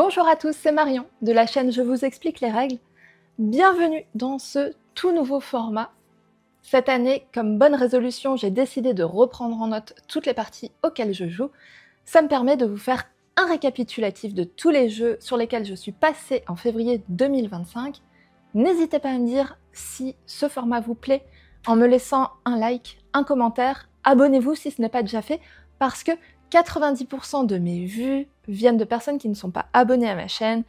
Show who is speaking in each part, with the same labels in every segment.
Speaker 1: Bonjour à tous, c'est Marion de la chaîne Je vous explique les règles. Bienvenue dans ce tout nouveau format. Cette année, comme bonne résolution, j'ai décidé de reprendre en note toutes les parties auxquelles je joue. Ça me permet de vous faire un récapitulatif de tous les jeux sur lesquels je suis passée en février 2025. N'hésitez pas à me dire si ce format vous plaît en me laissant un like, un commentaire. Abonnez-vous si ce n'est pas déjà fait parce que 90% de mes vues viennent de personnes qui ne sont pas abonnées à ma chaîne.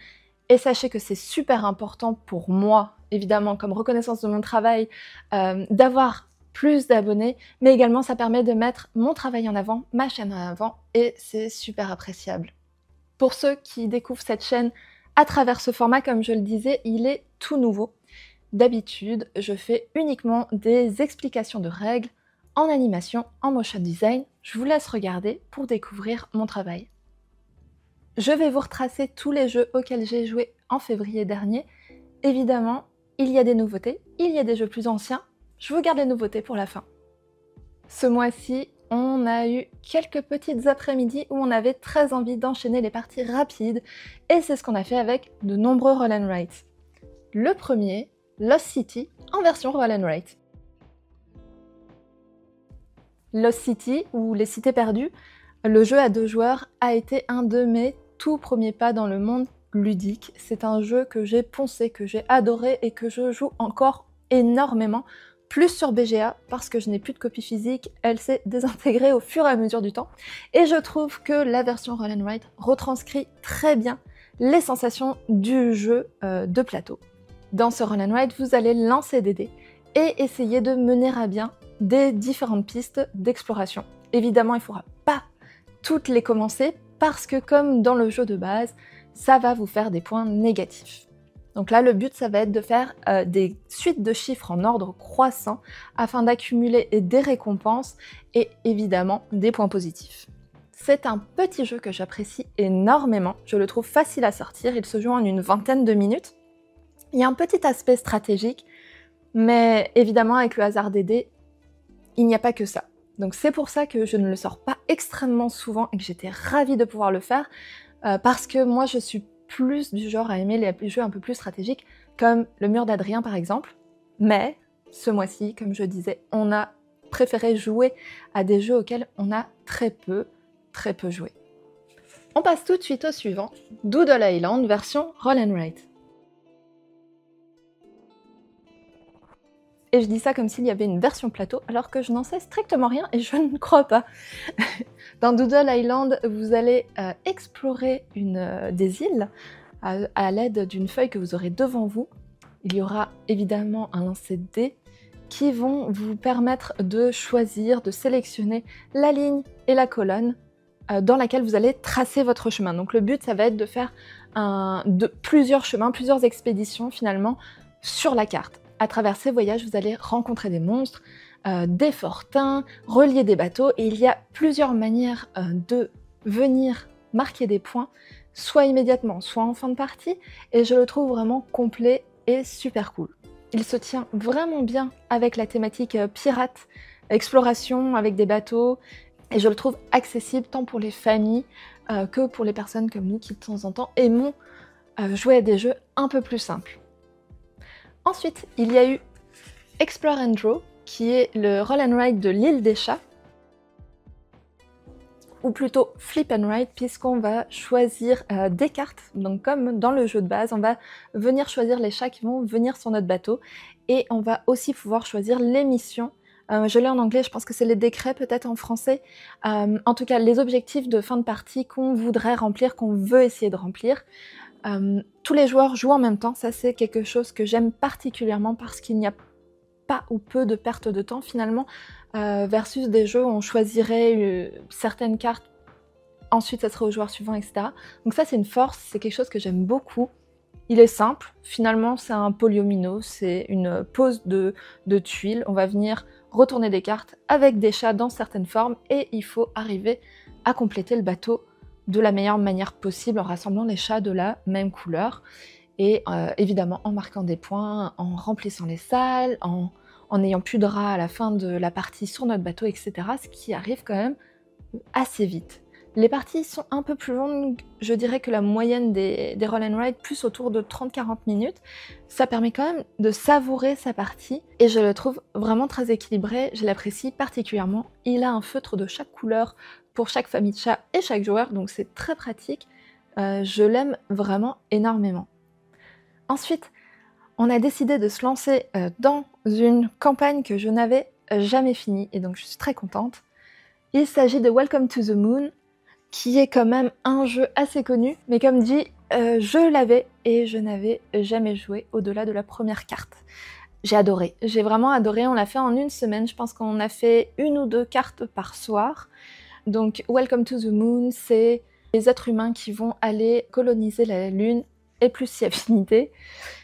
Speaker 1: Et sachez que c'est super important pour moi, évidemment, comme reconnaissance de mon travail, d'avoir plus d'abonnés, mais également ça permet de mettre mon travail en avant, ma chaîne en avant, et c'est super appréciable. Pour ceux qui découvrent cette chaîne à travers ce format, comme je le disais, il est tout nouveau. D'habitude, je fais uniquement des explications de règles en animation, en motion design. Je vous laisse regarder pour découvrir mon travail. Je vais vous retracer tous les jeux auxquels j'ai joué en février dernier. Évidemment, il y a des nouveautés, il y a des jeux plus anciens. Je vous garde les nouveautés pour la fin. Ce mois-ci, on a eu quelques petites après-midi où on avait très envie d'enchaîner les parties rapides, et c'est ce qu'on a fait avec de nombreux roll and write. Le premier, Lost City, en version roll and write. Lost City, ou Les Cités Perdues, le jeu à 2 joueurs a été un de mes tout premiers pas dans le monde ludique. C'est un jeu que j'ai poncé, que j'ai adoré et que je joue encore énormément, plus sur BGA parce que je n'ai plus de copie physique, elle s'est désintégrée au fur et à mesure du temps. Et je trouve que la version roll and write retranscrit très bien les sensations du jeu de plateau. Dans ce roll and write, vous allez lancer des dés et essayer de mener à bien des différentes pistes d'exploration. Évidemment, il ne faudra pas toutes les commencer parce que comme dans le jeu de base, ça va vous faire des points négatifs. Donc là, le but, ça va être de faire des suites de chiffres en ordre croissant afin d'accumuler des récompenses et évidemment des points positifs. C'est un petit jeu que j'apprécie énormément, je le trouve facile à sortir, il se joue en une vingtaine de minutes. Il y a un petit aspect stratégique, mais évidemment avec le hasard des dés, il n'y a pas que ça. Donc c'est pour ça que je ne le sors pas extrêmement souvent et que j'étais ravie de pouvoir le faire, parce que moi je suis plus du genre à aimer les jeux un peu plus stratégiques, comme le Mur d'Adrien par exemple. Mais ce mois-ci, comme je disais, on a préféré jouer à des jeux auxquels on a très peu joué. On passe tout de suite au suivant, Doodle Island version Roll and Write. Et je dis ça comme s'il y avait une version plateau, alors que je n'en sais strictement rien et je ne crois pas. Dans Doodle Island, vous allez explorer des îles à l'aide d'une feuille que vous aurez devant vous. Il y aura évidemment un lancer de dés qui vont vous permettre de choisir, de sélectionner la ligne et la colonne dans laquelle vous allez tracer votre chemin. Donc le but, ça va être de faire plusieurs chemins, plusieurs expéditions finalement sur la carte. À travers ces voyages, vous allez rencontrer des monstres, des fortins, relier des bateaux, et il y a plusieurs manières de venir marquer des points, soit immédiatement, soit en fin de partie, et je le trouve vraiment complet et super cool. Il se tient vraiment bien avec la thématique pirate, exploration avec des bateaux, et je le trouve accessible tant pour les familles que pour les personnes comme nous qui de temps en temps aimons jouer à des jeux un peu plus simples. Ensuite, il y a eu Explore and Draw, qui est le roll and write de l'île des chats, ou plutôt flip and write, puisqu'on va choisir des cartes. Donc comme dans le jeu de base, on va venir choisir les chats qui vont venir sur notre bateau, et on va aussi pouvoir choisir les missions. Je l'ai en anglais, je pense que c'est les décrets peut-être en français. En tout cas, les objectifs de fin de partie qu'on voudrait remplir, qu'on veut essayer de remplir. Tous les joueurs jouent en même temps, ça c'est quelque chose que j'aime particulièrement parce qu'il n'y a pas ou peu de perte de temps finalement, versus des jeux où on choisirait certaines cartes, ensuite ça serait au joueur suivant, etc. Donc ça c'est une force, c'est quelque chose que j'aime beaucoup. Il est simple, finalement c'est un polyomino, c'est une pose de tuiles, on va venir retourner des cartes avec des chats dans certaines formes et il faut arriver à compléter le bateau de la meilleure manière possible en rassemblant les chats de la même couleur et évidemment en marquant des points, en remplissant les salles, en n'ayant plus de rats à la fin de la partie sur notre bateau, etc. Ce qui arrive quand même assez vite. Les parties sont un peu plus longues, je dirais que la moyenne des roll and ride, plus autour de 30-40 minutes. Ça permet quand même de savourer sa partie et je le trouve vraiment très équilibré, je l'apprécie particulièrement. Il a un feutre de chaque couleur pour chaque famille de chats et chaque joueur, donc c'est très pratique. Je l'aime vraiment énormément. Ensuite, on a décidé de se lancer dans une campagne que je n'avais jamais finie et donc je suis très contente. Il s'agit de Welcome to the Moon, qui est quand même un jeu assez connu, mais comme dit, je l'avais et je n'avais jamais joué au-delà de la première carte. J'ai adoré, j'ai vraiment adoré, on l'a fait en une semaine, je pense qu'on a fait 1 ou 2 cartes par soir. Donc Welcome to the Moon, c'est les êtres humains qui vont aller coloniser la Lune, et plus si affinité.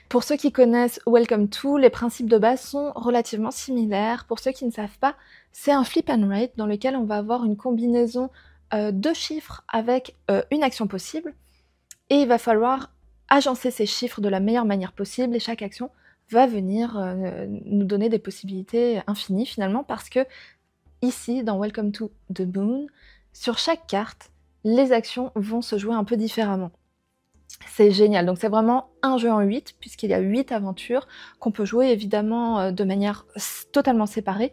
Speaker 1: Pour ceux qui connaissent Welcome to, les principes de base sont relativement similaires. Pour ceux qui ne savent pas, c'est un flip and rate dans lequel on va avoir une combinaison de chiffres avec une action possible et il va falloir agencer ces chiffres de la meilleure manière possible et chaque action va venir nous donner des possibilités infinies finalement parce que ici dans Welcome to the Moon, sur chaque carte, les actions vont se jouer un peu différemment. C'est génial, donc c'est vraiment un jeu en 8 puisqu'il y a 8 aventures qu'on peut jouer évidemment de manière totalement séparée.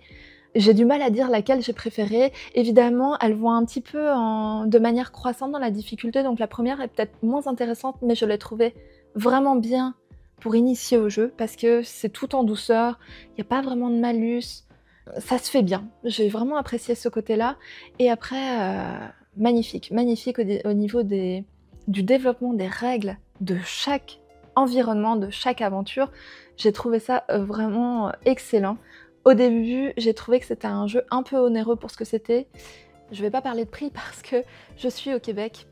Speaker 1: J'ai du mal à dire laquelle j'ai préférée. Évidemment, elles vont un petit peu de manière croissante dans la difficulté, donc la première est peut-être moins intéressante, mais je l'ai trouvée vraiment bien pour initier au jeu, parce que c'est tout en douceur, il n'y a pas vraiment de malus, ça se fait bien. J'ai vraiment apprécié ce côté-là. Et après, magnifique, magnifique au niveau du développement des règles de chaque environnement, de chaque aventure. J'ai trouvé ça vraiment excellent. Au début, j'ai trouvé que c'était un jeu un peu onéreux pour ce que c'était. Je vais pas parler de prix parce que je suis au Québec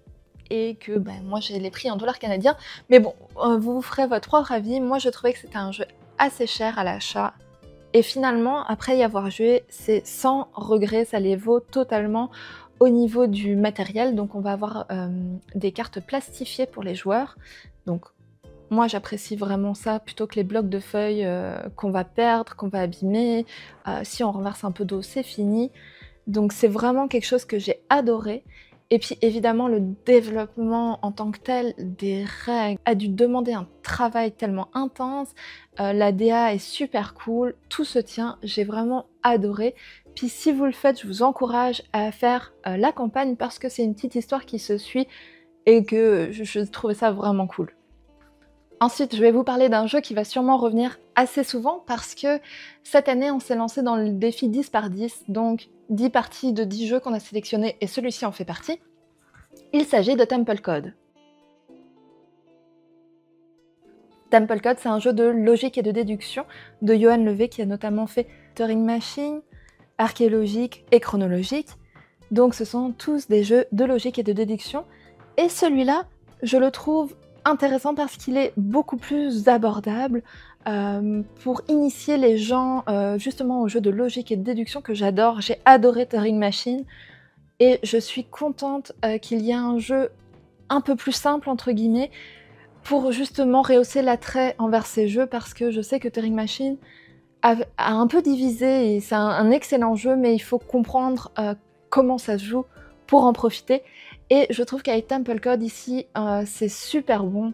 Speaker 1: et que moi j'ai les prix en dollars canadiens. Mais bon, vous vous ferez votre propre avis. Moi je trouvais que c'était un jeu assez cher à l'achat. Et finalement, après y avoir joué, c'est sans regret, ça les vaut totalement au niveau du matériel. Donc on va avoir des cartes plastifiées pour les joueurs. Donc moi, j'apprécie vraiment ça, plutôt que les blocs de feuilles qu'on va perdre, qu'on va abîmer. Si on renverse un peu d'eau, c'est fini. Donc c'est vraiment quelque chose que j'ai adoré. Et puis évidemment, le développement en tant que tel des règles a dû demander un travail tellement intense. La DA est super cool, tout se tient, j'ai vraiment adoré. Puis si vous le faites, je vous encourage à faire la campagne parce que c'est une petite histoire qui se suit et que je trouvais ça vraiment cool. Ensuite, je vais vous parler d'un jeu qui va sûrement revenir assez souvent parce que cette année, on s'est lancé dans le défi 10 par 10, donc 10 parties de 10 jeux qu'on a sélectionnés et celui-ci en fait partie. Il s'agit de Temple Code. Temple Code, c'est un jeu de logique et de déduction de Johan Levé qui a notamment fait Turing Machine, Archéologique et Chronologique. Donc ce sont tous des jeux de logique et de déduction. Et celui-là, je le trouve intéressant parce qu'il est beaucoup plus abordable pour initier les gens justement aux jeux de logique et de déduction que j'adore. J'ai adoré Turing Machine et je suis contente qu'il y ait un jeu un peu plus simple entre guillemets pour justement rehausser l'attrait envers ces jeux parce que je sais que Turing Machine a un peu divisé et c'est un excellent jeu mais il faut comprendre comment ça se joue pour en profiter. Et je trouve qu'avec Temple Code ici, c'est super bon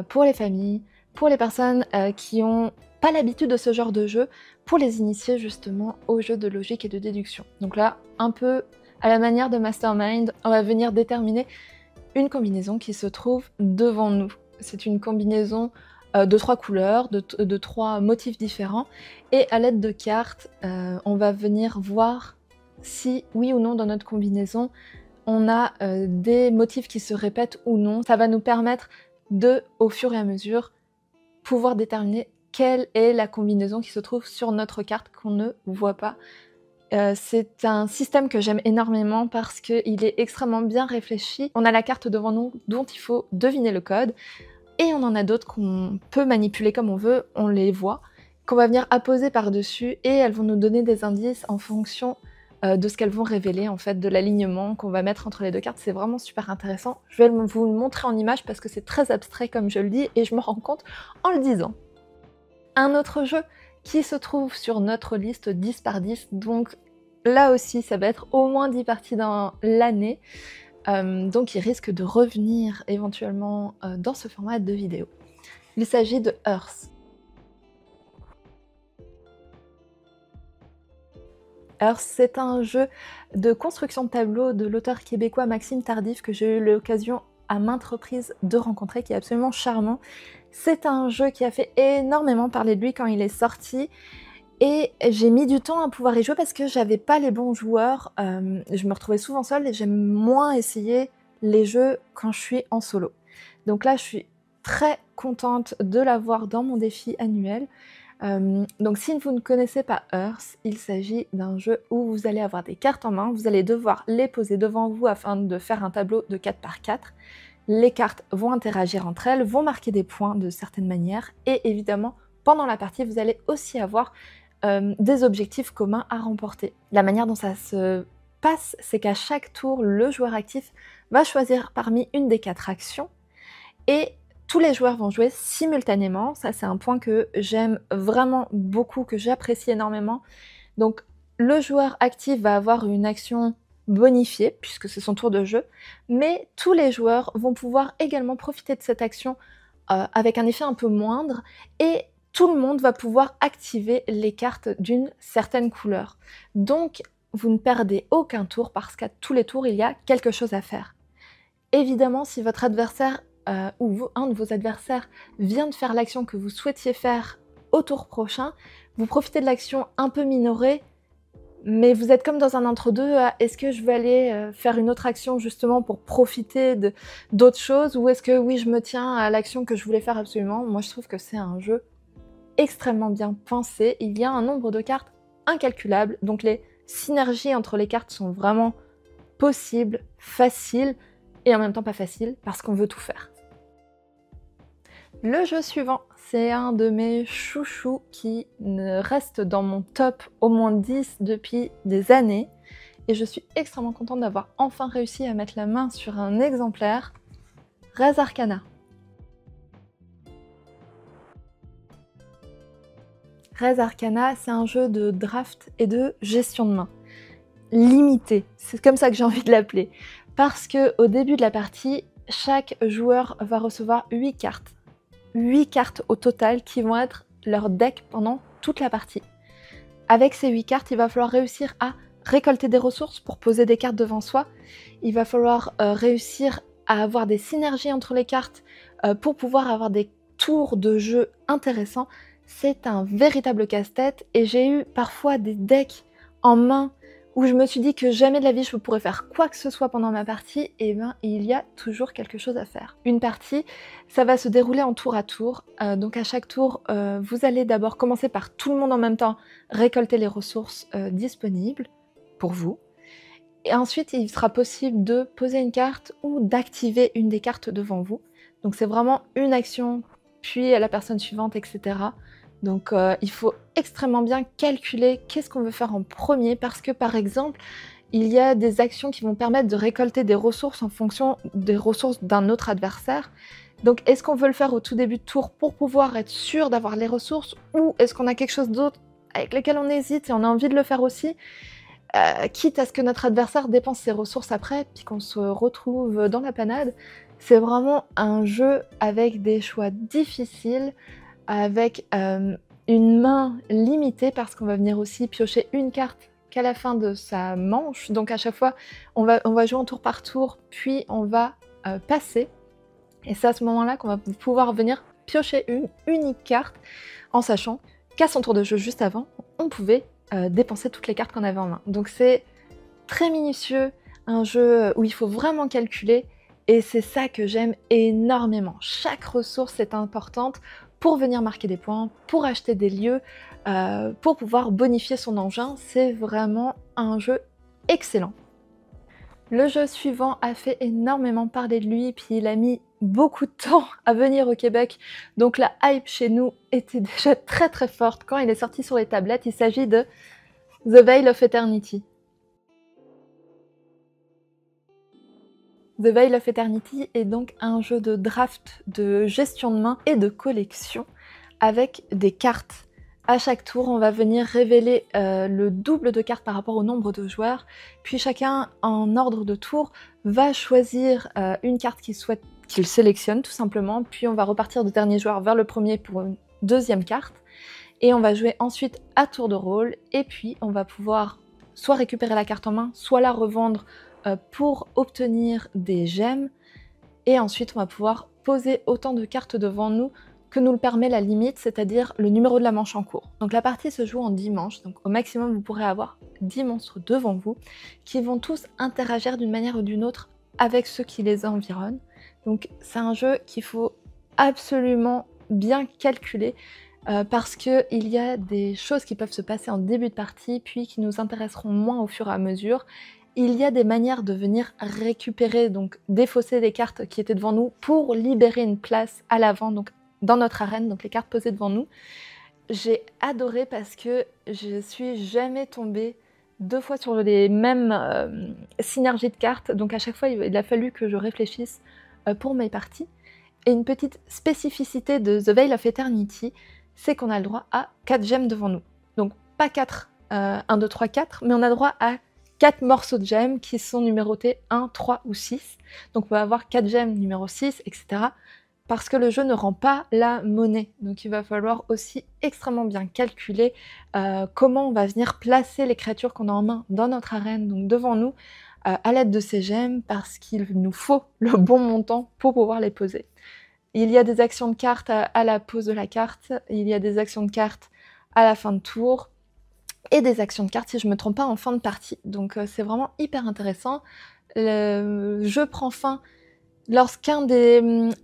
Speaker 1: pour les familles, pour les personnes qui n'ont pas l'habitude de ce genre de jeu, pour les initier justement aux jeux de logique et de déduction. Donc là, un peu à la manière de Mastermind, on va venir déterminer une combinaison qui se trouve devant nous. C'est une combinaison de 3 couleurs, de 3 motifs différents, et à l'aide de cartes, on va venir voir si, oui ou non, dans notre combinaison, on a des motifs qui se répètent ou non. Ça va nous permettre de, au fur et à mesure, pouvoir déterminer quelle est la combinaison qui se trouve sur notre carte qu'on ne voit pas. C'est un système que j'aime énormément parce qu'il est extrêmement bien réfléchi. On a la carte devant nous dont il faut deviner le code, et on en a d'autres qu'on peut manipuler comme on veut, on les voit, qu'on va venir apposer par-dessus, et elles vont nous donner des indices en fonction de ce qu'elles vont révéler, en fait, de l'alignement qu'on va mettre entre les deux cartes. C'est vraiment super intéressant. Je vais vous le montrer en image parce que c'est très abstrait comme je le dis et je me rends compte en le disant. Un autre jeu qui se trouve sur notre liste 10 par 10, donc là aussi ça va être au moins 10 parties dans l'année. donc il risque de revenir éventuellement dans ce format de vidéo. Il s'agit de Hearth. Hearth, c'est un jeu de construction de tableaux de l'auteur québécois Maxime Tardif que j'ai eu l'occasion à maintes reprises de rencontrer, qui est absolument charmant. C'est un jeu qui a fait énormément parler de lui quand il est sorti et j'ai mis du temps à pouvoir y jouer parce que j'avais pas les bons joueurs. Je me retrouvais souvent seule et j'aime moins essayer les jeux quand je suis en solo. Donc là, je suis très contente de l'avoir dans mon défi annuel. Donc si vous ne connaissez pas Hearth, il s'agit d'un jeu où vous allez avoir des cartes en main, vous allez devoir les poser devant vous afin de faire un tableau de 4 par 4. Les cartes vont interagir entre elles, vont marquer des points de certaines manières, et évidemment, pendant la partie, vous allez aussi avoir des objectifs communs à remporter. La manière dont ça se passe, c'est qu'à chaque tour, le joueur actif va choisir parmi une des 4 actions, et tous les joueurs vont jouer simultanément. Ça, c'est un point que j'aime vraiment beaucoup, que j'apprécie énormément. Donc, le joueur actif va avoir une action bonifiée, puisque c'est son tour de jeu, mais tous les joueurs vont pouvoir également profiter de cette action avec un effet un peu moindre, et tout le monde va pouvoir activer les cartes d'une certaine couleur. Donc, vous ne perdez aucun tour, parce qu'à tous les tours, il y a quelque chose à faire. Évidemment, si votre adversaire ou un de vos adversaires vient de faire l'action que vous souhaitiez faire au tour prochain, vous profitez de l'action un peu minorée, mais vous êtes comme dans un entre-deux, est-ce que je vais aller faire une autre action justement pour profiter d'autres choses, ou est-ce que oui, je me tiens à l'action que je voulais faire absolument. Moi, je trouve que c'est un jeu extrêmement bien pensé. Il y a un nombre de cartes incalculable, donc les synergies entre les cartes sont vraiment possibles, faciles, et en même temps pas faciles, parce qu'on veut tout faire. Le jeu suivant, c'est un de mes chouchous qui reste dans mon top au moins 10 depuis des années, et je suis extrêmement contente d'avoir enfin réussi à mettre la main sur un exemplaire, Res Arcana. Res Arcana, c'est un jeu de draft et de gestion de main. Limité, c'est comme ça que j'ai envie de l'appeler, parce qu'au début de la partie, chaque joueur va recevoir 8 cartes. 8 cartes au total qui vont être leur deck pendant toute la partie. Avec ces 8 cartes, il va falloir réussir à récolter des ressources pour poser des cartes devant soi. Il va falloir réussir à avoir des synergies entre les cartes pour pouvoir avoir des tours de jeu intéressants. C'est un véritable casse-tête et j'ai eu parfois des decks en main où je me suis dit que jamais de la vie je pourrais faire quoi que ce soit pendant ma partie, et ben il y a toujours quelque chose à faire. Une partie, ça va se dérouler en tour à tour, donc à chaque tour, vous allez d'abord commencer par tout le monde en même temps récolter les ressources disponibles pour vous, et ensuite il sera possible de poser une carte ou d'activer une des cartes devant vous. Donc c'est vraiment une action, puis à la personne suivante, etc. Donc il faut extrêmement bien calculer qu'est-ce qu'on veut faire en premier, parce que par exemple, il y a des actions qui vont permettre de récolter des ressources en fonction des ressources d'un autre adversaire. Donc est-ce qu'on veut le faire au tout début de tour pour pouvoir être sûr d'avoir les ressources, ou est-ce qu'on a quelque chose d'autre avec lequel on hésite et on a envie de le faire aussi, quitte à ce que notre adversaire dépense ses ressources après, puis qu'on se retrouve dans la panade. C'est vraiment un jeu avec des choix difficiles, avec une main limitée, parce qu'on va venir aussi piocher une carte qu'à la fin de sa manche. Donc à chaque fois, on va jouer en tour par tour, puis on va passer. Et c'est à ce moment-là qu'on va pouvoir venir piocher une unique carte, en sachant qu'à son tour de jeu juste avant, on pouvait dépenser toutes les cartes qu'on avait en main. Donc c'est très minutieux, un jeu où il faut vraiment calculer, et c'est ça que j'aime énormément. Chaque ressource est importante pour venir marquer des points, pour acheter des lieux, pour pouvoir bonifier son engin. C'est vraiment un jeu excellent. Le jeu suivant a fait énormément parler de lui, puis il a mis beaucoup de temps à venir au Québec, donc la hype chez nous était déjà très très forte quand il est sorti sur les tablettes. Il s'agit de The Veil of Eternity. The Veil of Eternity est donc un jeu de draft, de gestion de main et de collection avec des cartes. À chaque tour, on va venir révéler le double de cartes par rapport au nombre de joueurs, puis chacun en ordre de tour va choisir une carte qu'il sélectionne tout simplement, puis on va repartir du dernier joueur vers le premier pour une deuxième carte, et on va jouer ensuite à tour de rôle, et puis on va pouvoir soit récupérer la carte en main, soit la revendre pour obtenir des gemmes, et ensuite on va pouvoir poser autant de cartes devant nous que nous le permet la limite, c'est-à-dire le numéro de la manche en cours. Donc la partie se joue en 10 manches, donc au maximum vous pourrez avoir 10 monstres devant vous, qui vont tous interagir d'une manière ou d'une autre avec ceux qui les environnent. Donc c'est un jeu qu'il faut absolument bien calculer, parce qu'il y a des choses qui peuvent se passer en début de partie, puis qui nous intéresseront moins au fur et à mesure. Il y a des manières de venir récupérer, donc défausser les cartes qui étaient devant nous pour libérer une place à l'avant, donc dans notre arène, donc les cartes posées devant nous. J'ai adoré parce que je suis jamais tombée 2 fois sur les mêmes synergies de cartes, donc à chaque fois il a fallu que je réfléchisse pour mes parties. Et une petite spécificité de The Veil of Eternity, c'est qu'on a le droit à 4 gemmes devant nous. Donc pas 4, 1, 2, 3, 4, mais on a le droit à 4 morceaux de gemmes qui sont numérotés 1, 3 ou 6. Donc on peut avoir 4 gemmes numéro 6, etc. Parce que le jeu ne rend pas la monnaie. Donc il va falloir aussi extrêmement bien calculer comment on va venir placer les créatures qu'on a en main dans notre arène, donc devant nous, à l'aide de ces gemmes, parce qu'il nous faut le bon montant pour pouvoir les poser. Il y a des actions de cartes à la pose de la carte, il y a des actions de cartes à la fin de tour, et des actions de cartes, si je ne me trompe pas, en fin de partie. Donc c'est vraiment hyper intéressant. Le jeu prend fin lorsqu'un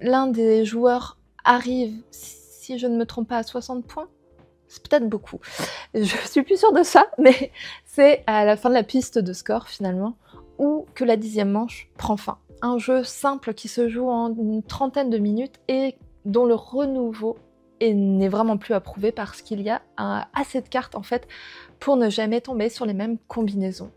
Speaker 1: l'un des joueurs arrive, si je ne me trompe pas, à 60 points. C'est peut-être beaucoup. Je suis plus sûre de ça, mais c'est à la fin de la piste de score, finalement, où que la 10e manche prend fin. Un jeu simple qui se joue en une trentaine de minutes et dont le renouveau n'est vraiment plus approuvé parce qu'il y a assez de cartes, en fait, pour ne jamais tomber sur les mêmes combinaisons.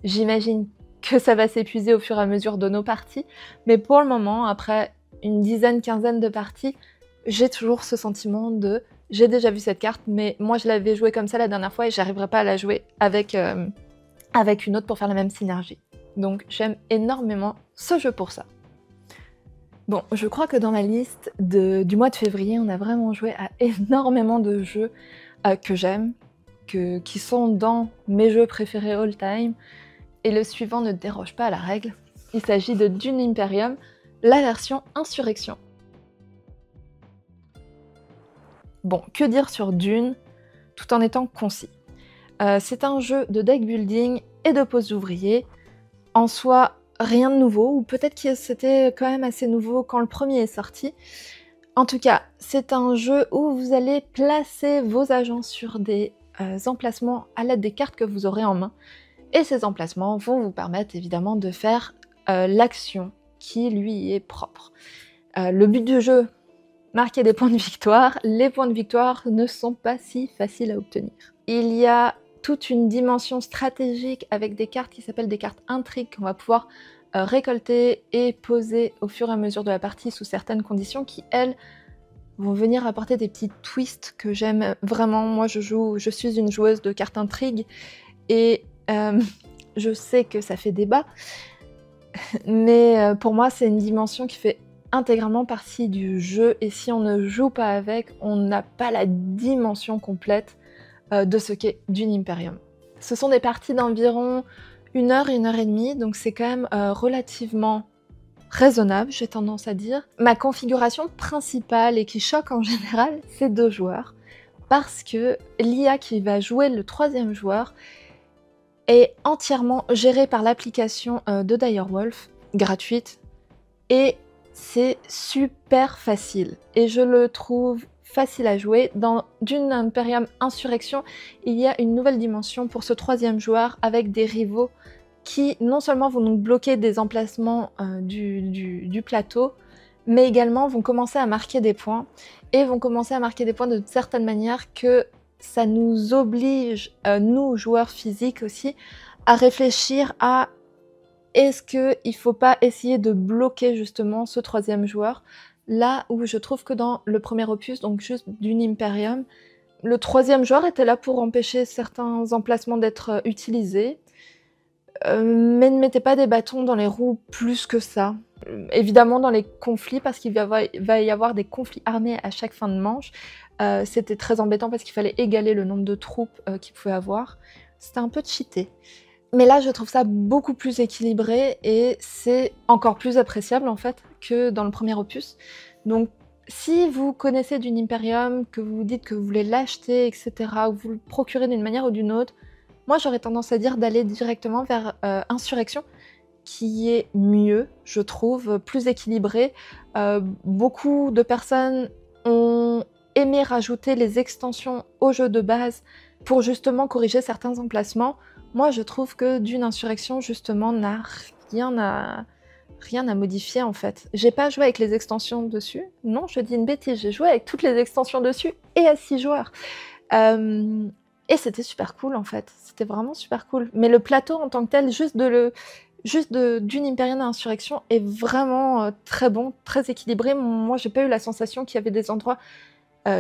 Speaker 1: J'imagine que ça va s'épuiser au fur et à mesure de nos parties, mais pour le moment, après une dizaine, quinzaine de parties, j'ai toujours ce sentiment de « j'ai déjà vu cette carte, mais moi je l'avais jouée comme ça la dernière fois et j'arriverai pas à la jouer avec une autre pour faire la même synergie ». Donc j'aime énormément ce jeu pour ça. Bon, je crois que dans ma liste du mois de février, on a vraiment joué à énormément de jeux que j'aime, qui sont dans mes jeux préférés all time, et le suivant ne déroge pas à la règle. Il s'agit de Dune Imperium, la version Insurrection. Bon, que dire sur Dune, tout en étant concis. C'est un jeu de deck building et de pose d'ouvriers. En soi, rien de nouveau, ou peut-être que c'était quand même assez nouveau quand le premier est sorti. En tout cas, c'est un jeu où vous allez placer vos agents sur des emplacements à l'aide des cartes que vous aurez en main. Et ces emplacements vont vous permettre évidemment de faire l'action qui lui est propre. Le but du jeu, marquer des points de victoire. Les points de victoire ne sont pas si faciles à obtenir. Il y a toute une dimension stratégique avec des cartes qui s'appellent des cartes intrigues qu'on va pouvoir récolter et poser au fur et à mesure de la partie sous certaines conditions qui, elles, vont venir apporter des petits twists que j'aime vraiment. Moi, je suis une joueuse de cartes intrigues et je sais que ça fait débat, mais pour moi, c'est une dimension qui fait intégralement partie du jeu, et si on ne joue pas avec, on n'a pas la dimension complète de ce qu'est Dune Imperium. Ce sont des parties d'environ 1 heure et 1 heure et demie, donc c'est quand même relativement raisonnable, j'ai tendance à dire. Ma configuration principale, et qui choque en général, c'est 2 joueurs, parce que l'IA qui va jouer le 3e joueur est entièrement gérée par l'application de Direwolf, gratuite, et c'est super facile. Et je le trouve facile à jouer. Dans Dune Imperium Insurrection, il y a une nouvelle dimension pour ce 3e joueur avec des rivaux qui non seulement vont nous bloquer des emplacements du plateau, mais également vont commencer à marquer des points, et vont commencer à marquer des points de certaines manières que ça nous oblige, nous joueurs physiques aussi, à réfléchir à est-ce qu'il ne faut pas essayer de bloquer justement ce 3e joueur, là où je trouve que dans le premier opus, donc juste Dune Imperium, Le troisième joueur était là pour empêcher certains emplacements d'être utilisés, mais ne mettait pas des bâtons dans les roues plus que ça. Évidemment dans les conflits, parce qu'il va y avoir des conflits armés à chaque fin de manche, c'était très embêtant parce qu'il fallait égaler le nombre de troupes qu'il pouvait avoir. C'était un peu cheaté. Mais là, je trouve ça beaucoup plus équilibré et c'est encore plus appréciable en fait que dans le premier opus. Donc si vous connaissez Dune Imperium, que vous vous dites que vous voulez l'acheter, etc., ou vous le procurez d'une manière ou d'une autre, moi j'aurais tendance à dire d'aller directement vers Insurrection, qui est mieux, je trouve, plus équilibré. Beaucoup de personnes ont aimé rajouter les extensions au jeu de base pour justement corriger certains emplacements. Moi, je trouve que Dune Insurrection, justement, n'a rien à modifier, en fait. J'ai pas joué avec les extensions dessus. Non, je dis une bêtise, j'ai joué avec toutes les extensions dessus et à 6 joueurs. Et c'était super cool, en fait. C'était vraiment super cool. Mais le plateau, en tant que tel, juste de Dune Imperium à Insurrection est vraiment très bon, très équilibré. Moi, j'ai pas eu la sensation qu'il y avait des endroits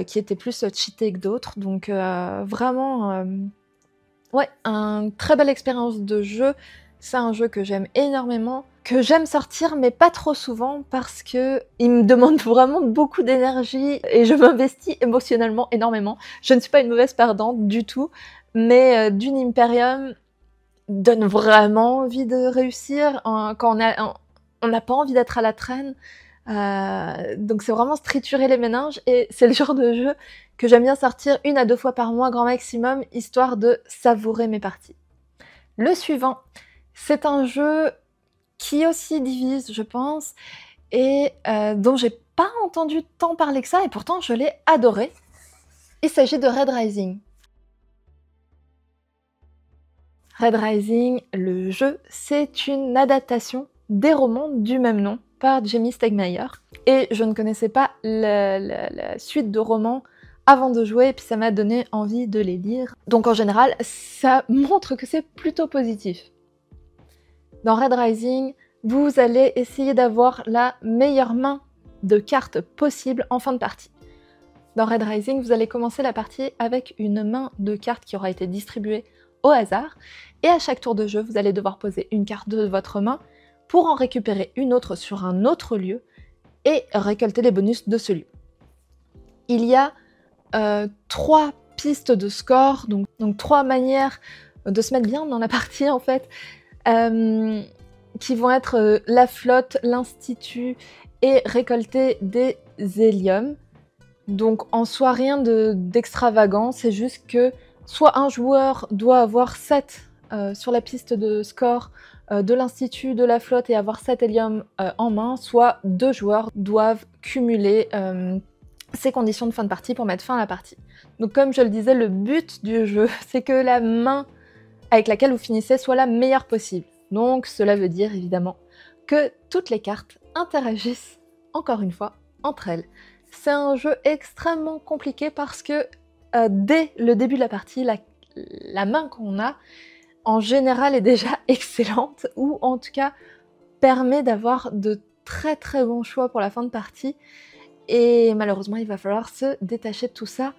Speaker 1: qui étaient plus cheatés que d'autres. Donc, vraiment... Ouais, une très belle expérience de jeu. C'est un jeu que j'aime énormément, que j'aime sortir, mais pas trop souvent, parce que il me demande vraiment beaucoup d'énergie et je m'investis émotionnellement énormément. Je ne suis pas une mauvaise perdante du tout, mais Dune Imperium donne vraiment envie de réussir quand on n'a pas envie d'être à la traîne. Donc c'est vraiment se triturer les méninges et c'est le genre de jeu que j'aime bien sortir 1 à 2 fois par mois grand maximum, histoire de savourer mes parties. Le suivant, c'est un jeu qui aussi divise, je pense, et dont j'ai pas entendu tant parler que ça, et pourtant je l'ai adoré. Il s'agit de Red Rising. Red Rising, le jeu, c'est une adaptation des romans du même nom par Jamie Stegmaier. Et je ne connaissais pas la suite de romans avant de jouer, et puis ça m'a donné envie de les lire. Donc en général, ça montre que c'est plutôt positif. Dans Red Rising, vous allez essayer d'avoir la meilleure main de cartes possible en fin de partie. Dans Red Rising, vous allez commencer la partie avec une main de cartes qui aura été distribuée au hasard, et à chaque tour de jeu, vous allez devoir poser une carte de votre main pour en récupérer une autre sur un autre lieu et récolter les bonus de ce lieu. Il y a 3 pistes de score, donc 3 manières de se mettre bien dans la partie en fait, qui vont être la flotte, l'institut et récolter des héliums. Donc en soi rien d'extravagant, c'est juste que soit un joueur doit avoir 7 sur la piste de score de l'institut, de la flotte et avoir 7 héliums en main, soit 2 joueurs doivent cumuler ces conditions de fin de partie pour mettre fin à la partie. Donc comme je le disais, le but du jeu, c'est que la main avec laquelle vous finissez soit la meilleure possible. Donc cela veut dire évidemment que toutes les cartes interagissent, encore une fois, entre elles. C'est un jeu extrêmement compliqué parce que dès le début de la partie, la main qu'on a, en général, est déjà excellente, ou en tout cas permet d'avoir de très très bons choix pour la fin de partie. Et malheureusement, il va falloir se détacher de tout ça,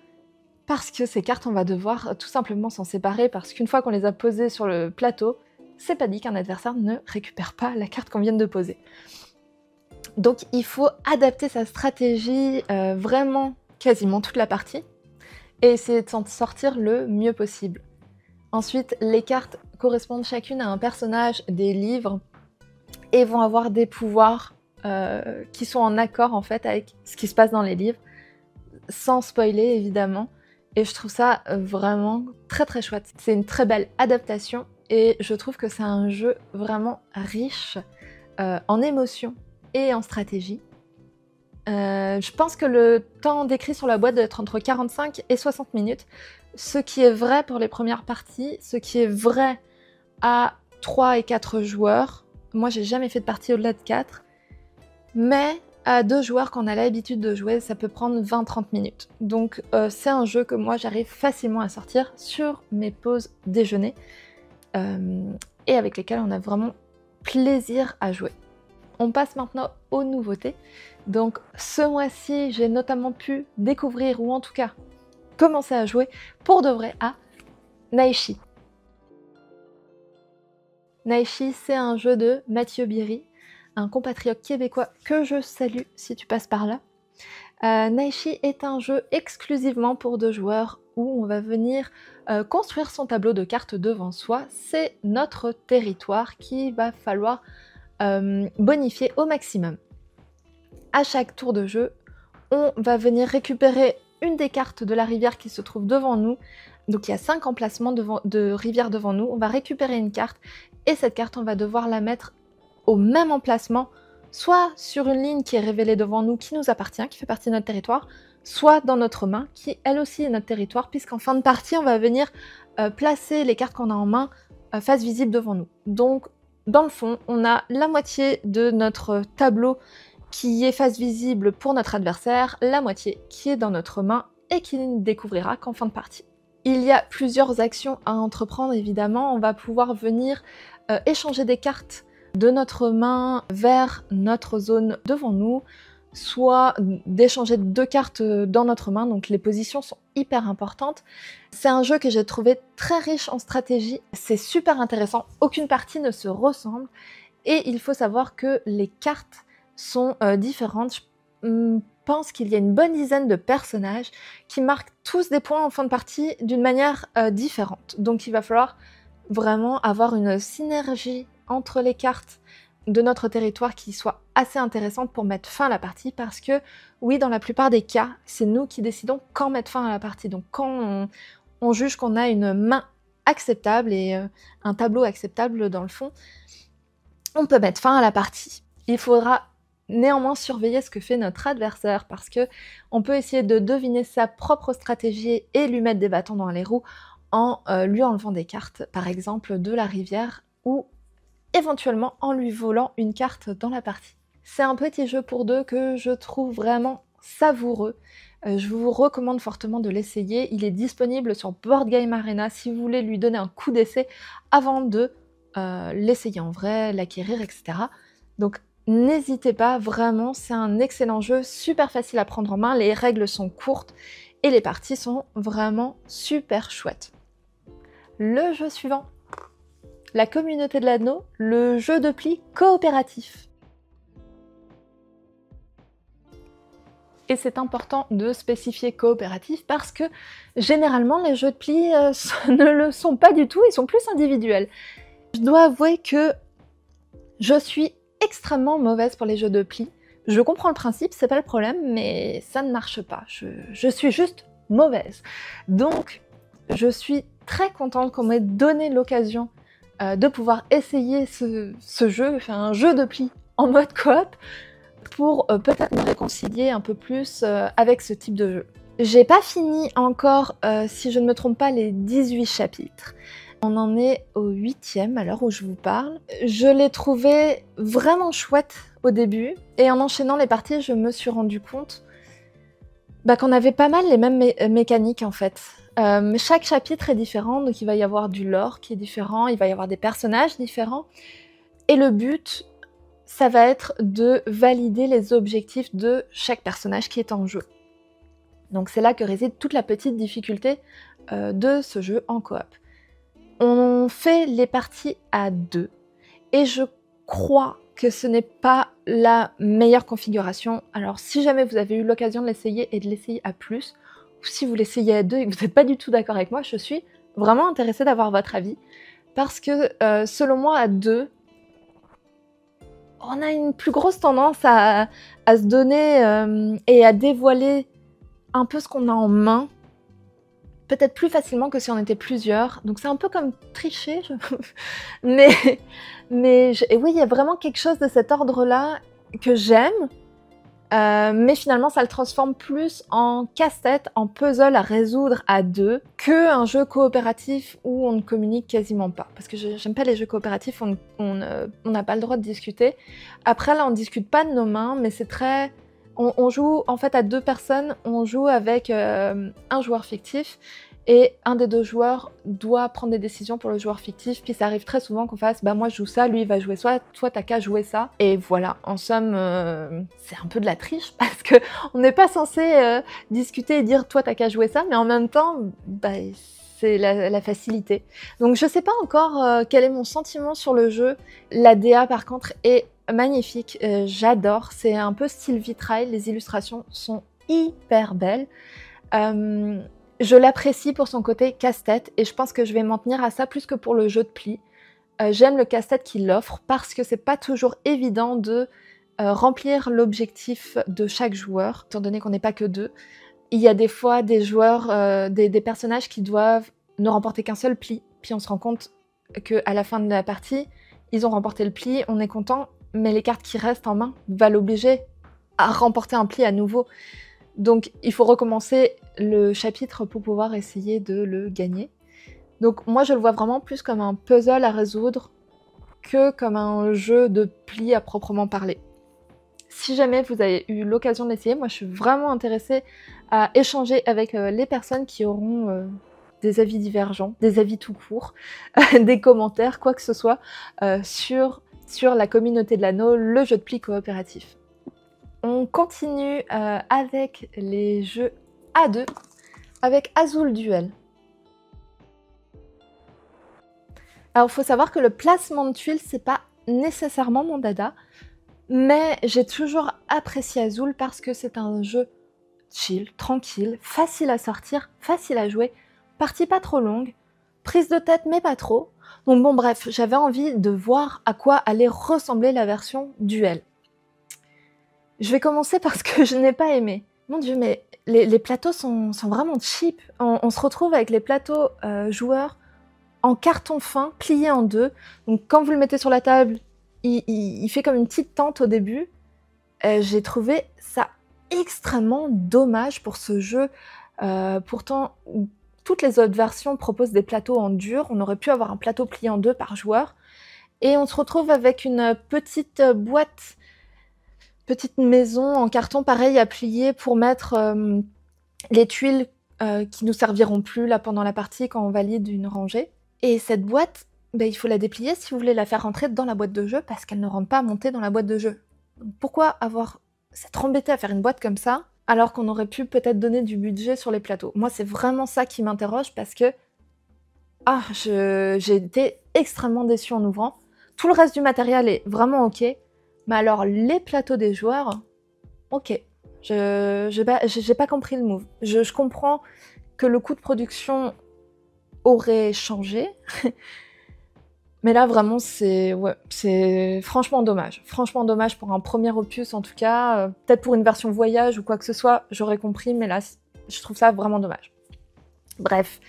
Speaker 1: parce que ces cartes, on va devoir tout simplement s'en séparer, parce qu'une fois qu'on les a posées sur le plateau, c'est pas dit qu'un adversaire ne récupère pas la carte qu'on vient de poser. Donc il faut adapter sa stratégie vraiment quasiment toute la partie, et essayer de s'en sortir le mieux possible. Ensuite, les cartes correspondent chacune à un personnage des livres, et vont avoir des pouvoirs qui sont en accord en fait avec ce qui se passe dans les livres, sans spoiler évidemment. Et je trouve ça vraiment très très chouette. C'est une très belle adaptation et je trouve que c'est un jeu vraiment riche en émotions et en stratégie. Je pense que le temps décrit sur la boîte doit être entre 45 et 60 minutes, ce qui est vrai pour les premières parties, ce qui est vrai à 3 et 4 joueurs. Moi j'ai jamais fait de partie au-delà de 4, mais à 2 joueurs quand on a l'habitude de jouer, ça peut prendre 20-30 minutes. Donc c'est un jeu que moi j'arrive facilement à sortir sur mes pauses déjeuner et avec lesquels on a vraiment plaisir à jouer. On passe maintenant aux nouveautés. Donc ce mois-ci, j'ai notamment pu découvrir, ou en tout cas commencer à jouer pour de vrai à Naishi. Naishi, c'est un jeu de Mathieu Biry, un compatriote québécois que je salue si tu passes par là. Naishi est un jeu exclusivement pour 2 joueurs où on va venir construire son tableau de cartes devant soi. C'est notre territoire qu'il va falloir bonifier au maximum. À chaque tour de jeu, on va venir récupérer une des cartes de la rivière qui se trouve devant nous. Donc il y a 5 emplacements de rivière devant nous. On va récupérer une carte et cette carte, on va devoir la mettre au même emplacement, soit sur une ligne qui est révélée devant nous, qui nous appartient, qui fait partie de notre territoire, soit dans notre main, qui elle aussi est notre territoire, puisqu'en fin de partie, on va venir placer les cartes qu'on a en main face visible devant nous. Donc, dans le fond, on a la moitié de notre tableau qui est face visible pour notre adversaire, la moitié qui est dans notre main et qui ne découvrira qu'en fin de partie. Il y a plusieurs actions à entreprendre, évidemment. On va pouvoir venir échanger des cartes de notre main vers notre zone devant nous, soit d'échanger 2 cartes dans notre main, donc les positions sont hyper importantes. C'est un jeu que j'ai trouvé très riche en stratégie, c'est super intéressant, aucune partie ne se ressemble, et il faut savoir que les cartes sont différentes. Je pense qu'il y a une bonne dizaine de personnages qui marquent tous des points en fin de partie d'une manière différente, donc il va falloir vraiment avoir une synergie entre les cartes de notre territoire qui soit assez intéressante pour mettre fin à la partie, parce que oui, dans la plupart des cas, c'est nous qui décidons quand mettre fin à la partie. Donc quand on juge qu'on a une main acceptable et un tableau acceptable dans le fond, on peut mettre fin à la partie. Il faudra néanmoins surveiller ce que fait notre adversaire, parce que on peut essayer de deviner sa propre stratégie et lui mettre des bâtons dans les roues en lui enlevant des cartes, par exemple de la rivière, ou éventuellement en lui volant une carte dans la partie. C'est un petit jeu pour 2 que je trouve vraiment savoureux. Je vous recommande fortement de l'essayer. Il est disponible sur Board Game Arena si vous voulez lui donner un coup d'essai avant de l'essayer en vrai, l'acquérir, etc. Donc n'hésitez pas, vraiment, c'est un excellent jeu, super facile à prendre en main, les règles sont courtes et les parties sont vraiment super chouettes. Le jeu suivant. La communauté de l'anneau, le jeu de pli coopératif. Et c'est important de spécifier coopératif parce que généralement les jeux de pli ne le sont pas du tout, ils sont plus individuels. Je dois avouer que je suis extrêmement mauvaise pour les jeux de pli. Je comprends le principe, c'est pas le problème, mais ça ne marche pas. Je suis juste mauvaise. Donc je suis très contente qu'on m'ait donné l'occasion de pouvoir essayer ce jeu, enfin un jeu de pli en mode coop, pour peut-être me réconcilier un peu plus avec ce type de jeu. J'ai pas fini encore, si je ne me trompe pas, les 18 chapitres. On en est au 8e à l'heure où je vous parle. Je l'ai trouvé vraiment chouette au début, et en enchaînant les parties, je me suis rendu compte qu'on avait pas mal les mêmes mécaniques en fait. Chaque chapitre est différent, donc il va y avoir du lore qui est différent, il va y avoir des personnages différents, et le but, ça va être de valider les objectifs de chaque personnage qui est en jeu. Donc c'est là que réside toute la petite difficulté de ce jeu en coop. On fait les parties à 2, et je crois que ce n'est pas la meilleure configuration. Alors si jamais vous avez eu l'occasion de l'essayer et de l'essayer à plus, ou si vous l'essayez à 2 et que vous n'êtes pas du tout d'accord avec moi, je suis vraiment intéressée d'avoir votre avis. Parce que selon moi, à 2, on a une plus grosse tendance à se donner et à dévoiler un peu ce qu'on a en main, peut-être plus facilement que si on était plusieurs. Donc c'est un peu comme tricher, mais et oui, il y a vraiment quelque chose de cet ordre-là que j'aime, mais finalement ça le transforme plus en casse-tête, en puzzle à résoudre à 2, qu'un jeu coopératif où on ne communique quasiment pas. Parce que j'aime pas les jeux coopératifs, on n'a pas le droit de discuter. Après là, on discute pas de nos mains, mais c'est très... On joue en fait à 2 personnes, on joue avec un joueur fictif, et un des deux joueurs doit prendre des décisions pour le joueur fictif, puis ça arrive très souvent qu'on fasse bah moi je joue ça, lui il va jouer ça, toi t'as qu'à jouer ça, et voilà, en somme c'est un peu de la triche parce que on n'est pas censé discuter et dire toi t'as qu'à jouer ça, mais en même temps bah c'est la facilité. Donc je sais pas encore quel est mon sentiment sur le jeu. La DA par contre est magnifique, j'adore, c'est un peu style vitrail, les illustrations sont hyper belles. Je l'apprécie pour son côté casse-tête et je pense que je vais m'en tenir à ça plus que pour le jeu de pli. J'aime le casse-tête qu'il offre parce que c'est pas toujours évident de remplir l'objectif de chaque joueur, étant donné qu'on n'est pas que deux. Il y a des fois des joueurs, des personnages qui doivent ne remporter qu'un seul pli, puis on se rend compte qu'à la fin de la partie, ils ont remporté le pli, on est content, mais les cartes qui restent en main va l'obliger à remporter un pli à nouveau. Donc il faut recommencer le chapitre pour pouvoir essayer de le gagner. Donc moi je le vois vraiment plus comme un puzzle à résoudre que comme un jeu de pli à proprement parler. Si jamais vous avez eu l'occasion d'essayer, moi je suis vraiment intéressée à échanger avec les personnes qui auront des avis divergents, des avis tout court, des commentaires, quoi que ce soit, sur la communauté de l'anneau, le jeu de pli coopératif. On continue avec les jeux à 2, avec Azul Duel. Alors il faut savoir que le placement de tuiles, c'est pas nécessairement mon dada, mais j'ai toujours apprécié Azul parce que c'est un jeu chill, tranquille, facile à sortir, facile à jouer, partie pas trop longue, prise de tête mais pas trop. Donc bon bref, j'avais envie de voir à quoi allait ressembler la version Duel. Je vais commencer par ce que je n'ai pas aimé. Mon dieu, mais les plateaux sont vraiment cheap. On se retrouve avec les plateaux joueurs en carton fin, pliés en deux. Donc quand vous le mettez sur la table, il fait comme une petite tente au début. J'ai trouvé ça extrêmement dommage pour ce jeu. Pourtant, toutes les autres versions proposent des plateaux en dur. On aurait pu avoir un plateau plié en deux par joueur. Et on se retrouve avec une petite boîte, petite maison en carton pareil à plier pour mettre les tuiles qui nous serviront plus là pendant la partie quand on valide une rangée. Et cette boîte, ben, il faut la déplier si vous voulez la faire rentrer dans la boîte de jeu parce qu'elle ne rentre pas montée dans la boîte de jeu. Donc pourquoi avoir s'être embêté à faire une boîte comme ça alors qu'on aurait pu peut-être donner du budget sur les plateaux? Moi, c'est vraiment ça qui m'interroge parce que j'ai été extrêmement déçue en ouvrant. Tout le reste du matériel est vraiment ok, mais alors les plateaux des joueurs, ok. J'ai pas compris le move. Je comprends que le coût de production aurait changé, mais là vraiment c'est franchement dommage. Franchement dommage pour un premier opus en tout cas. Peut-être pour une version voyage ou quoi que ce soit, j'aurais compris, mais là je trouve ça vraiment dommage. Bref,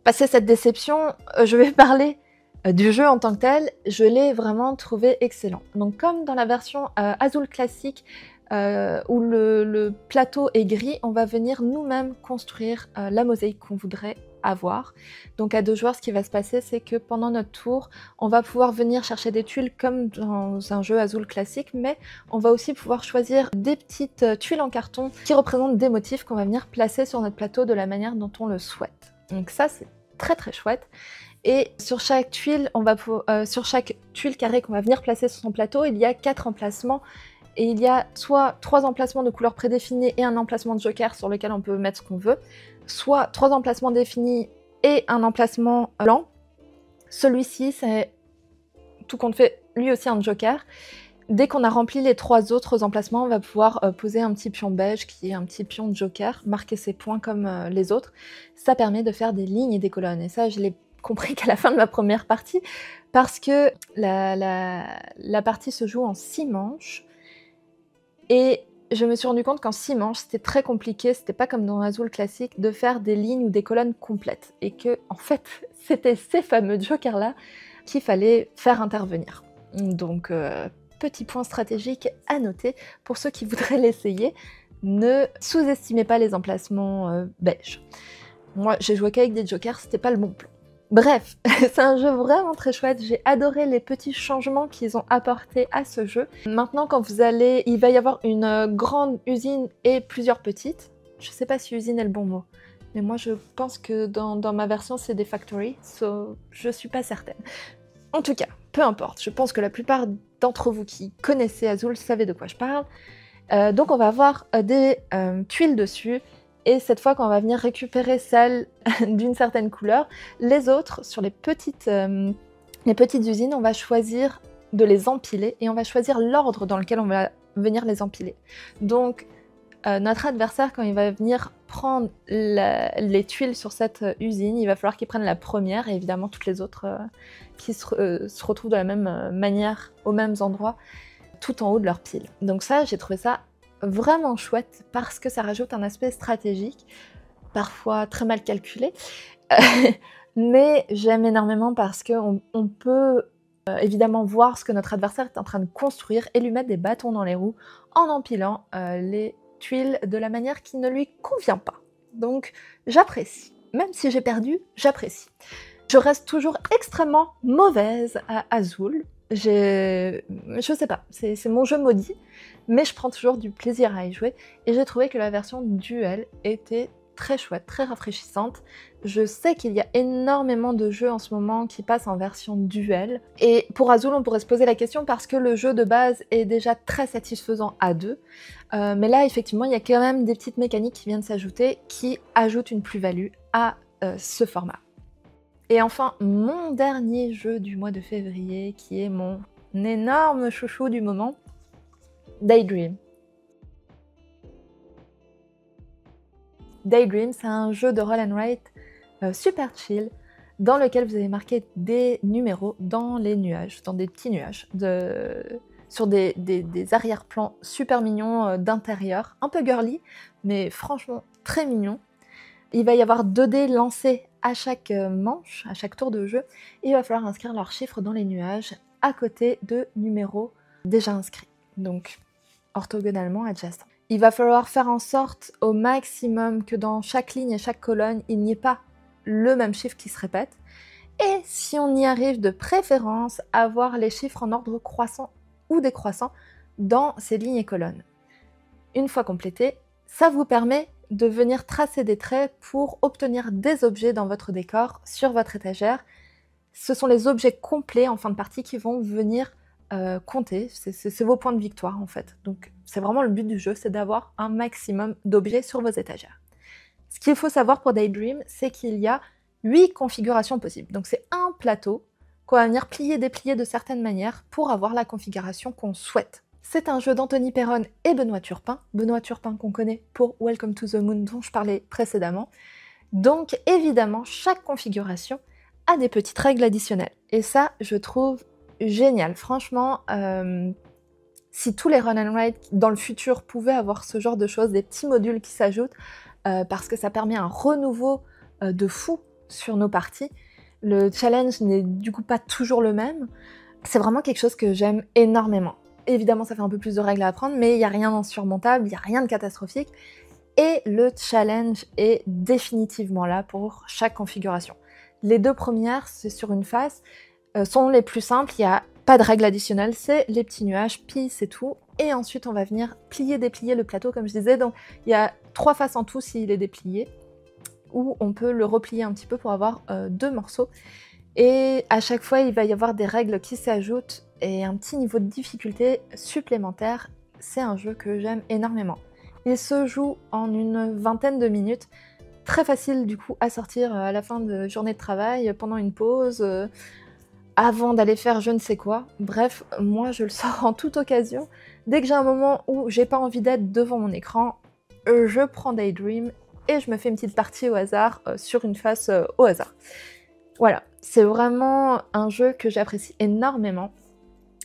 Speaker 1: passé cette déception, je vais parler du jeu en tant que tel. Je l'ai vraiment trouvé excellent. Donc comme dans la version Azul classique, où le plateau est gris, on va venir nous-mêmes construire la mosaïque qu'on voudrait avoir. Donc à 2 joueurs, ce qui va se passer, c'est que pendant notre tour, on va pouvoir venir chercher des tuiles comme dans un jeu Azul classique, mais on va aussi pouvoir choisir des petites tuiles en carton qui représentent des motifs qu'on va venir placer sur notre plateau de la manière dont on le souhaite. Donc ça, c'est très très chouette. Et sur chaque tuile, sur chaque tuile carrée qu'on va venir placer sur son plateau, il y a 4 emplacements. Et il y a soit 3 emplacements de couleurs prédéfinis et un emplacement de joker sur lequel on peut mettre ce qu'on veut, soit 3 emplacements définis et un emplacement blanc. Celui-ci, c'est tout compte fait, lui aussi un joker. Dès qu'on a rempli les 3 autres emplacements, on va pouvoir poser un petit pion beige qui est un petit pion de joker, marquer ses points comme les autres. Ça permet de faire des lignes et des colonnes. Et ça, je l'ai compris qu'à la fin de ma première partie, parce que la partie se joue en 6 manches. Et je me suis rendu compte qu'en 6 manches, c'était très compliqué, c'était pas comme dans Azul classique, de faire des lignes ou des colonnes complètes. Et que, en fait, c'était ces fameux jokers-là qu'il fallait faire intervenir. Donc, petit point stratégique à noter pour ceux qui voudraient l'essayer. Ne sous-estimez pas les emplacements beige. Moi, j'ai joué qu'avec des jokers, c'était pas le bon plan. Bref, c'est un jeu vraiment très chouette, j'ai adoré les petits changements qu'ils ont apportés à ce jeu. Maintenant, quand vous allez, il va y avoir une grande usine et plusieurs petites. Je sais pas si usine est le bon mot. mais moi je pense que dans ma version c'est des factory, so je suis pas certaine. En tout cas, peu importe, je pense que la plupart d'entre vous qui connaissez Azul savez de quoi je parle. Donc on va avoir des tuiles dessus, et cette fois quand on va venir récupérer celles d'une certaine couleur, les autres, sur les petites usines, on va choisir de les empiler, et on va choisir l'ordre dans lequel on va venir les empiler. Donc notre adversaire, quand il va venir prendre les tuiles sur cette usine, il va falloir qu'il prenne la première, et évidemment toutes les autres qui se retrouvent de la même manière, aux mêmes endroits, tout en haut de leur pile. Donc ça, j'ai trouvé ça vraiment chouette, parce que ça rajoute un aspect stratégique, parfois très mal calculé, mais j'aime énormément parce qu'on peut évidemment voir ce que notre adversaire est en train de construire, et lui mettre des bâtons dans les roues en empilant les tuiles de la manière qui ne lui convient pas. Donc j'apprécie. Même si j'ai perdu, j'apprécie. Je reste toujours extrêmement mauvaise à Azul. Je sais pas, c'est mon jeu maudit, mais je prends toujours du plaisir à y jouer, et j'ai trouvé que la version duel était très chouette, très rafraîchissante. Je sais qu'il y a énormément de jeux en ce moment qui passent en version duel, et pour Azul on pourrait se poser la question parce que le jeu de base est déjà très satisfaisant à deux, mais là effectivement il y a quand même des petites mécaniques qui viennent s'ajouter, qui ajoutent une plus-value à ce format. Et enfin, mon dernier jeu du mois de février, qui est mon énorme chouchou du moment, Daydream. Daydream, c'est un jeu de roll and write super chill, dans lequel vous allez marquer des numéros dans les nuages, dans des petits nuages, sur des arrière-plans super mignons d'intérieur, un peu girly, mais franchement très mignon. Il va y avoir 2 dés lancés à chaque manche, à chaque tour de jeu, et il va falloir inscrire leurs chiffres dans les nuages, à côté de numéros déjà inscrits, donc orthogonalement adjacents. Il va falloir faire en sorte au maximum que dans chaque ligne et chaque colonne, il n'y ait pas le même chiffre qui se répète, et si on y arrive, de préférence, avoir les chiffres en ordre croissant ou décroissant dans ces lignes et colonnes. Une fois complété, ça vous permet de venir tracer des traits pour obtenir des objets dans votre décor, sur votre étagère. Ce sont les objets complets en fin de partie qui vont venir compter, c'est vos points de victoire en fait. Donc c'est vraiment le but du jeu, c'est d'avoir un maximum d'objets sur vos étagères. Ce qu'il faut savoir pour Daydream, c'est qu'il y a 8 configurations possibles. Donc c'est un plateau qu'on va venir plier, déplier de certaines manières pour avoir la configuration qu'on souhaite. C'est un jeu d'Anthony Perron et Benoît Turpin qu'on connaît pour Welcome to the Moon dont je parlais précédemment. Donc évidemment, chaque configuration a des petites règles additionnelles. Et ça, je trouve génial. Franchement, si tous les run and write dans le futur pouvaient avoir ce genre de choses, des petits modules qui s'ajoutent, parce que ça permet un renouveau de fou sur nos parties. Le challenge n'est du coup pas toujours le même. C'est vraiment quelque chose que j'aime énormément. Évidemment, ça fait un peu plus de règles à apprendre, mais il n'y a rien d'insurmontable, il n'y a rien de catastrophique. Et le challenge est définitivement là pour chaque configuration. Les 2 premières, c'est sur une face, sont les plus simples, il n'y a pas de règles additionnelles, c'est les petits nuages, puis c'est tout. Et ensuite, on va venir plier, déplier le plateau, comme je disais. Donc, il y a 3 faces en tout s'il est déplié, ou on peut le replier un petit peu pour avoir 2 morceaux. Et à chaque fois, il va y avoir des règles qui s'ajoutent et un petit niveau de difficulté supplémentaire. C'est un jeu que j'aime énormément. Il se joue en une vingtaine de minutes, très facile du coup à sortir à la fin de journée de travail, pendant une pause, avant d'aller faire je ne sais quoi. Bref, moi je le sors en toute occasion. Dès que j'ai un moment où j'ai pas envie d'être devant mon écran, je prends Daydream et je me fais une petite partie au hasard, sur une face au hasard. Voilà, c'est vraiment un jeu que j'apprécie énormément.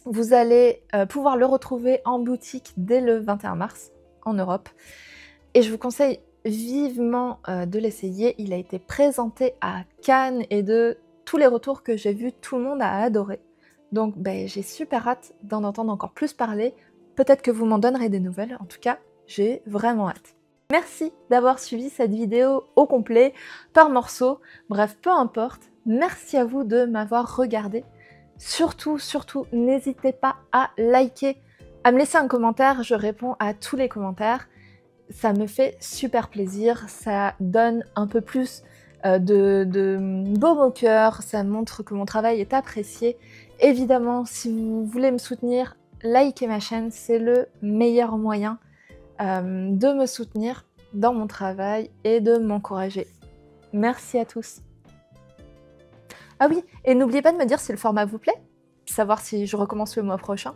Speaker 1: Vous allez pouvoir le retrouver en boutique dès le 21 mars en Europe. Et je vous conseille vivement de l'essayer. Il a été présenté à Cannes et de tous les retours que j'ai vus, tout le monde a adoré. Donc j'ai super hâte d'en entendre encore plus parler. Peut-être que vous m'en donnerez des nouvelles. En tout cas, j'ai vraiment hâte. Merci d'avoir suivi cette vidéo au complet, par morceaux. Bref, peu importe. Merci à vous de m'avoir regardé. Surtout, n'hésitez pas à liker, à me laisser un commentaire, je réponds à tous les commentaires. Ça me fait super plaisir, ça donne un peu plus de baume au cœur, ça montre que mon travail est apprécié. Évidemment, si vous voulez me soutenir, likez ma chaîne, c'est le meilleur moyen de me soutenir dans mon travail et de m'encourager. Merci à tous. Ah oui, et n'oubliez pas de me dire si le format vous plaît, savoir si je recommence le mois prochain.